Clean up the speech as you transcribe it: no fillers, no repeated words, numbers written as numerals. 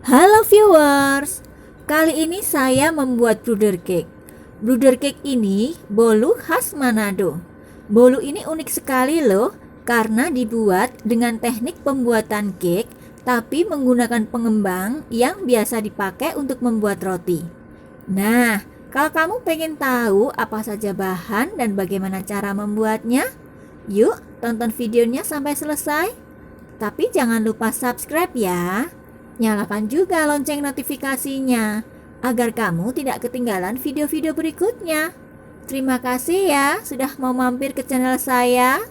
Halo viewers, kali ini saya membuat bluder cake. Bluder cake ini bolu khas Manado. Bolu ini unik sekali loh, karena dibuat dengan teknik pembuatan cake, tapi menggunakan pengembang yang biasa dipakai untuk membuat roti. Nah, kalau kamu pengen tahu apa saja bahan dan bagaimana cara membuatnya, yuk tonton videonya sampai selesai. Tapi jangan lupa subscribe ya. Nyalakan juga lonceng notifikasinya agar kamu tidak ketinggalan video-video berikutnya. Terima kasih ya sudah mau mampir ke channel saya.